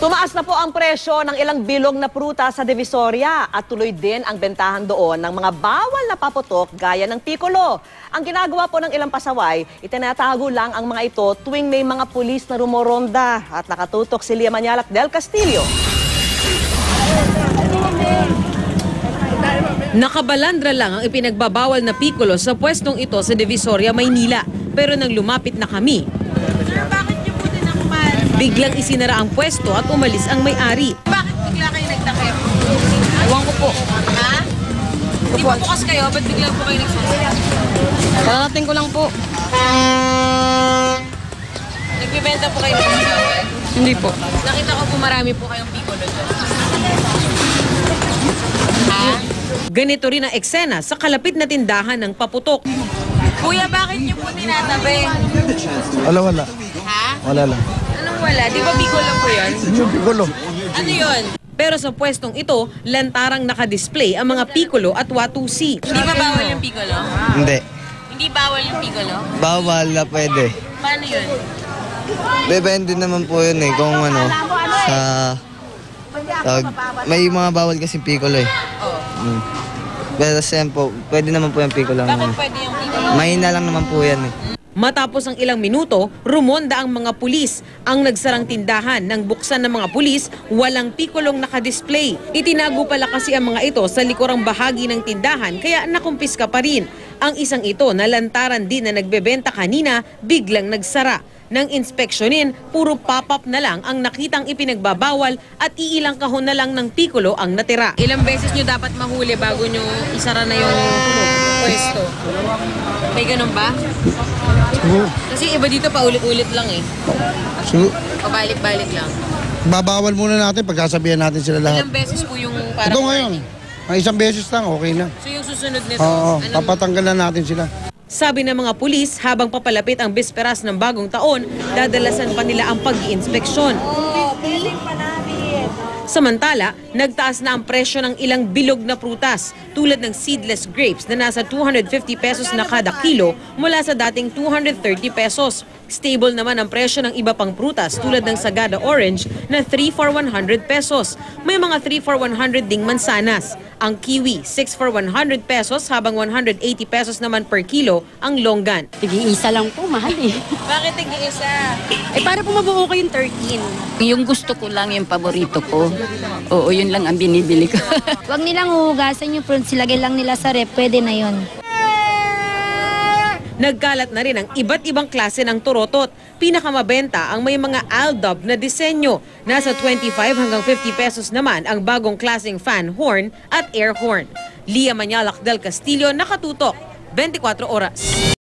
Tumaas na po ang presyo ng ilang bilog na prutas sa Divisoria at tuloy din ang bentahan doon ng mga bawal na paputok gaya ng pikolo. Ang ginagawa po ng ilang pasaway, itinatago lang ang mga ito tuwing may mga pulis na rumoronda. At nakatutok si Lia Manialak del Castillo. Nakabalandra lang ang ipinagbabawal na pikolo sa pwestong ito sa Divisoria, Maynila. Pero nang lumapit na kami, biglang isinara ang pwesto at umalis ang may-ari. Bakit bigla kayo nagtakip? Ewan ko po. Ha? Hindi ba bukas kayo? Ba't bigla po kayo nagsusaya? Parating ko lang po. Nagbibenta po kayo ng bawal? Hindi po. Nakita ko po marami po kayong pikolo doon. Ha? Ganito rin ang eksena sa kalapit na tindahan ng paputok. Kuya, bakit niyo po tinatabi? Wala. Ha? Wala lang. Anong wala? Di ba pikolo po yun? Yung pikulo. Ano yun? Pero sa pwestong ito, lantarang nakadisplay ang mga pikolo at watusi. Hindi ba bawal yung pikolo? Hindi. Hindi bawal yung pikolo? Bawal na pwede. Paano yun? Depende naman po yun eh. Kung ano, may mga bawal kasi pikulo eh. Oo. Pero siyempre, pwede naman po yung pikulo. Bakit pwede yung pikolo? Mahina lang naman po yan eh. Matapos ang ilang minuto, rumonda ang mga pulis. Ang nagsarang tindahan ng buksan ng mga pulis, walang pikolong nakadisplay. Itinago pala kasi ang mga ito sa likurang bahagi ng tindahan kaya nakumpiska pa rin. Ang isang ito na lantaran din na nagbebenta kanina, biglang nagsara. Nang inspeksyonin, puro pop-up na lang ang nakitang ipinagbabawal at iilang kahon na lang ng pikolo ang natira. Ilang beses nyo dapat mahuli bago nyo isara na yung pwesto? May ganun ba? Kasi iba dito paulit-ulit lang eh. Pabalik-balik lang. Babawal muna natin, pagkasabihan natin sila lahat. Ilang beses po yung parang... Ito ngayon, ang isang beses lang, okay na. So yung susunod nito, Oo, papatanggalan natin sila. Sabi ng mga pulis, habang papalapit ang bisperas ng bagong taon, dadalasan pa nila ang pag-iinspeksyon. Samantala, nagtaas na ang presyo ng ilang bilog na prutas tulad ng seedless grapes na nasa 250 pesos na kada kilo mula sa dating 230 pesos. Stable naman ang presyo ng iba pang prutas tulad ng Sagada Orange na 3 for 100 pesos. May mga 3 for 100 ding mansanas. Ang kiwi, 6 for 100 pesos habang 180 pesos naman per kilo ang longgan. Tig-iisa lang po, mahal eh. bakit tig-isa? Para po mabuo ko yung 13. Yung gusto ko lang, yung paborito ko. Oo, yun lang ang binibili ko. Huwag nilang huhugasan yung fruits, silagay lang nila sa rep, pwede na yun. Nagkalat na rin ang iba't ibang klase ng turotot. Pinakamabenta ang may mga Aldab na disenyo. Nasa 25 hanggang 50 pesos naman ang bagong klaseng fan horn at air horn. Lia Manialak del Castillo, nakatutok, 24 oras.